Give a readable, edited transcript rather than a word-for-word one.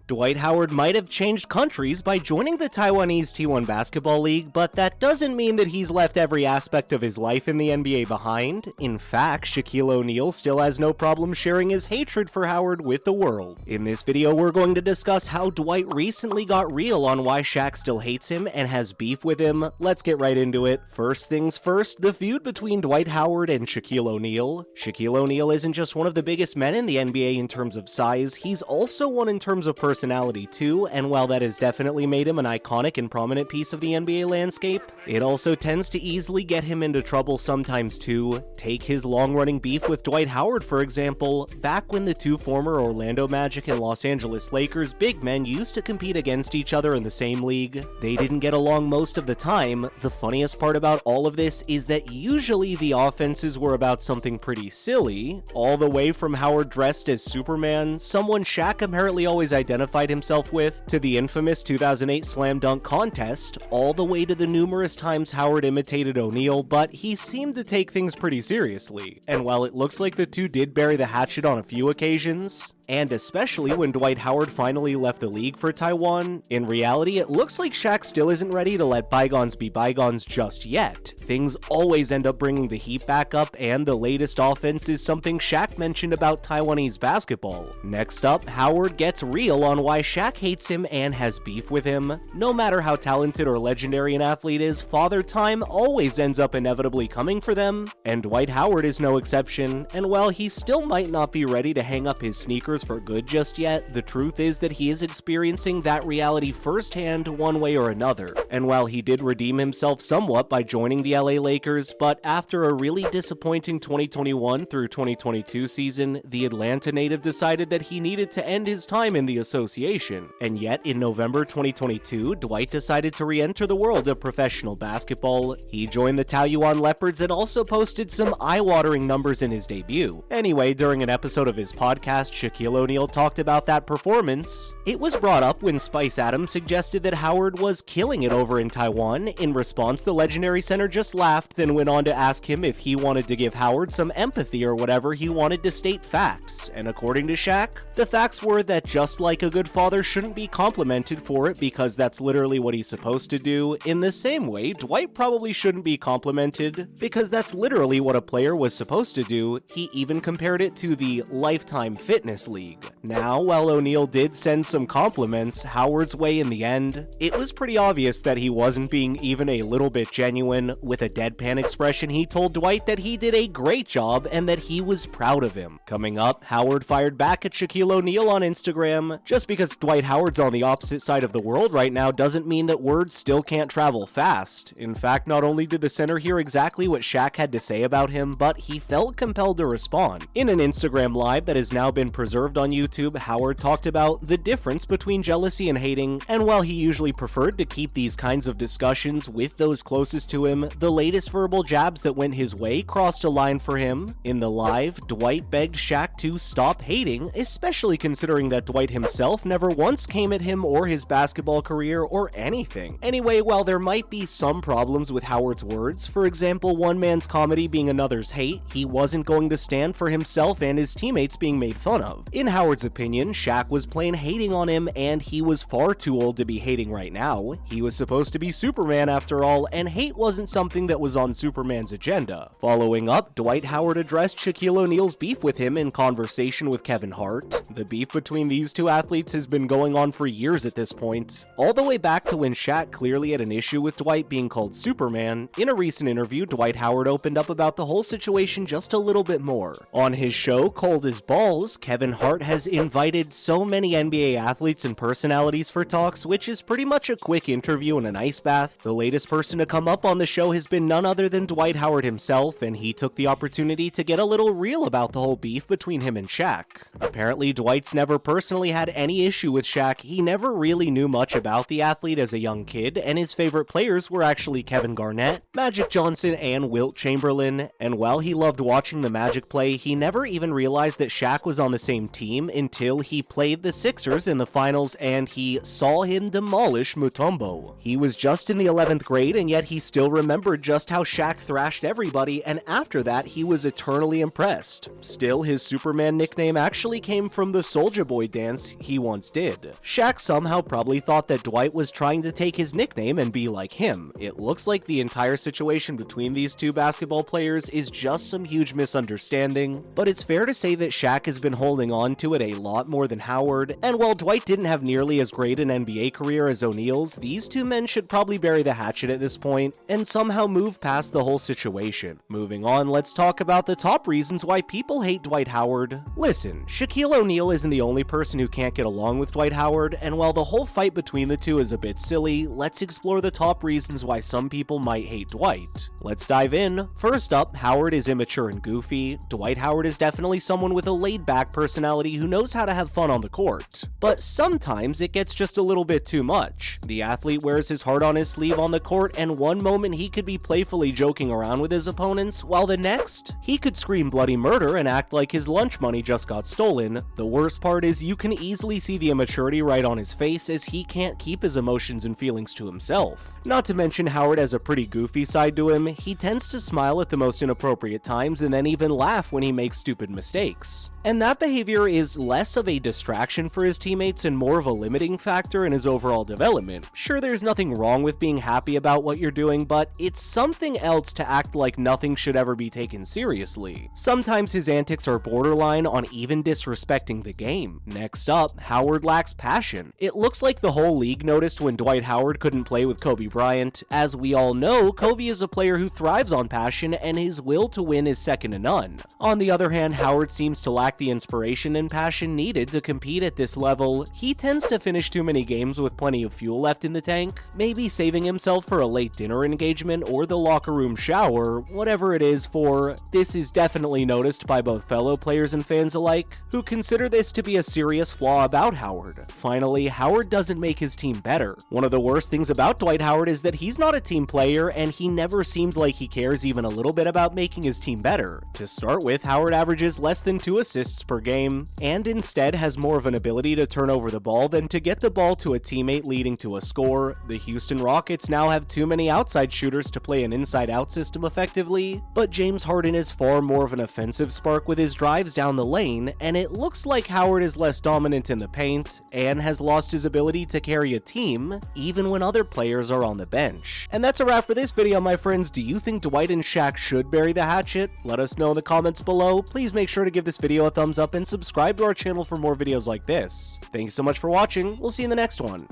Dwight Howard might have changed countries by joining the Taiwanese T1 Basketball League, but that doesn't mean that he's left every aspect of his life in the NBA behind. In fact, Shaquille O'Neal still has no problem sharing his hatred for Howard with the world. In this video, we're going to discuss how Dwight recently got real on why Shaq still hates him and has beef with him. Let's get right into it. First things first, the feud between Dwight Howard and Shaquille O'Neal. Shaquille O'Neal isn't just one of the biggest men in the NBA in terms of size, he's also one in terms of personality too, and while that has definitely made him an iconic and prominent piece of the NBA landscape, it also tends to easily get him into trouble sometimes too. Take his long-running beef with Dwight Howard for example. Back when the two former Orlando Magic and Los Angeles Lakers big men used to compete against each other in the same league, they didn't get along most of the time. The funniest part about all of this is that usually the offenses were about something pretty silly, all the way from Howard dressed as Superman, someone Shaq apparently always identified himself with, to the infamous 2008 slam dunk contest, all the way to the numerous times Howard imitated O'Neal, but he seemed to take things pretty seriously. And while it looks like the two did bury the hatchet on a few occasions, and especially when Dwight Howard finally left the league for Taiwan, in reality it looks like Shaq still isn't ready to let bygones be bygones just yet. Things always end up bringing the heat back up, and the latest offense is something Shaq mentioned about Taiwanese basketball. Next up, Howard gets real on why Shaq hates him and has beef with him. No matter how talented or legendary an athlete is, father time always ends up inevitably coming for them, and Dwight Howard is no exception. And while he still might not be ready to hang up his sneakers for good just yet, the truth is that he is experiencing that reality firsthand one way or another. And while he did redeem himself somewhat by joining the LA Lakers, but after a really disappointing 2021 through 2022 season, the Atlanta native decided that he needed to end his time in the association. And yet in November 2022, Dwight decided to re-enter the world of professional basketball. He joined the Taoyuan Leopards and also posted some eye-watering numbers in his debut. Anyway, during an episode of his podcast, Shaquille O'Neal talked about that performance. It was brought up when Spice Adams suggested that Howard was killing it over in Taiwan. In response, the legendary center just laughed, then went on to ask him if he wanted to give Howard some empathy or whatever. He wanted to state facts, and according to Shaq, the facts were that just like a good father shouldn't be complimented for it because that's literally what he's supposed to do, in the same way Dwight probably shouldn't be complimented because that's literally what a player was supposed to do. He even compared it to the Lifetime Fitness League. Now, while O'Neal did send some compliments Howard's way in the end, it was pretty obvious that he wasn't being even a little bit genuine. With a deadpan expression, he told Dwight that he did a great job and that he was proud of him. Coming up, Howard fired back at Shaquille O'Neal on Instagram. Just because Dwight Howard's on the opposite side of the world right now doesn't mean that words still can't travel fast. In fact, not only did the center hear exactly what Shaq had to say about him, but he felt compelled to respond. In an Instagram live that has now been preserved on YouTube, Howard talked about the difference between jealousy and hating, and while he usually preferred to keep these kinds of discussions with those closest to him, the latest verbal jabs that went his way crossed a line for him. In the live, Dwight begged Shaq to stop hating, especially considering that Dwight himself never once came at him or his basketball career or anything. Anyway, while there might be some problems with Howard's words, for example, one man's comedy being another's hate, he wasn't going to stand for himself and his teammates being made fun of. In Howard's opinion, Shaq was plain hating on him, and he was far too old to be hating right now. He was supposed to be Superman after all, and hate wasn't something that was on Superman's agenda. Following up, Dwight Howard addressed Shaquille O'Neal's beef with him in conversation with Kevin Hart. The beef between these two athletes has been going on for years at this point, all the way back to when Shaq clearly had an issue with Dwight being called Superman. In a recent interview, Dwight Howard opened up about the whole situation just a little bit more. On his show, Cold as Balls, Kevin Hart has invited so many NBA athletes and personalities for talks, which is pretty much a quick interview and an ice bath. The latest person to come up on the show has been none other than Dwight Howard himself, and he took the opportunity to get a little real about the whole beef between him and Shaq. Apparently, Dwight's never personally had any issue with Shaq. He never really knew much about the athlete as a young kid, and his favorite players were actually Kevin Garnett, Magic Johnson, and Wilt Chamberlain. And while he loved watching the Magic play, he never even realized that Shaq was on the same team until he played the Sixers in the finals and he saw him demolish Mutombo. He was just in the 11th grade, and yet he still remembered just how Shaq thrashed everybody, and after that he was eternally impressed. Still, his Superman nickname actually came from the Soulja Boy dance he he once did. Shaq somehow probably thought that Dwight was trying to take his nickname and be like him. It looks like the entire situation between these two basketball players is just some huge misunderstanding, but it's fair to say that Shaq has been holding on to it a lot more than Howard, and while Dwight didn't have nearly as great an NBA career as O'Neal's, these two men should probably bury the hatchet at this point and somehow move past the whole situation. Moving on, let's talk about the top reasons why people hate Dwight Howard. Listen, Shaquille O'Neal isn't the only person who can't get along with Dwight Howard, and while the whole fight between the two is a bit silly, let's explore the top reasons why some people might hate Dwight. Let's dive in. First up, Howard is immature and goofy. Dwight Howard is definitely someone with a laid-back personality who knows how to have fun on the court. But sometimes it gets just a little bit too much. The athlete wears his heart on his sleeve on the court, and one moment he could be playfully joking around with his opponents, while the next, he could scream bloody murder and act like his lunch money just got stolen. The worst part is you can easily see the immaturity right on his face, as he can't keep his emotions and feelings to himself. Not to mention Howard has a pretty goofy side to him. He tends to smile at the most inappropriate times and then even laugh when he makes stupid mistakes. And that behavior is less of a distraction for his teammates and more of a limiting factor in his overall development. Sure, there's nothing wrong with being happy about what you're doing, but it's something else to act like nothing should ever be taken seriously. Sometimes his antics are borderline on even disrespecting the game. Next up, Howard lacks passion. It looks like the whole league noticed when Dwight Howard couldn't play with Kobe Bryant. As we all know, Kobe is a player who thrives on passion, and his will to win is second to none. On the other hand, Howard seems to lack the inspiration and passion needed to compete at this level. He tends to finish too many games with plenty of fuel left in the tank, maybe saving himself for a late dinner engagement or the locker room shower, whatever it is for. This is definitely noticed by both fellow players and fans alike, who consider this to be a serious flaw about Howard. Finally, Howard doesn't make his team better. One of the worst things about Dwight Howard is that he's not a team player, and he never seems like he cares even a little bit about making his team better. To start with, Howard averages less than 2 assists per game, and instead has more of an ability to turn over the ball than to get the ball to a teammate leading to a score. The Houston Rockets now have too many outside shooters to play an inside-out system effectively, but James Harden is far more of an offensive spark with his drives down the lane, and it looks like Howard is less dominant in the paint and has lost his ability to carry a team even when other players are on the bench. And that's a wrap for this video, my friends. Do you think Dwight and Shaq should bury the hatchet? Let us know in the comments below. Please make sure to give this video a thumbs up and subscribe to our channel for more videos like this. Thanks so much for watching. We'll see you in the next one.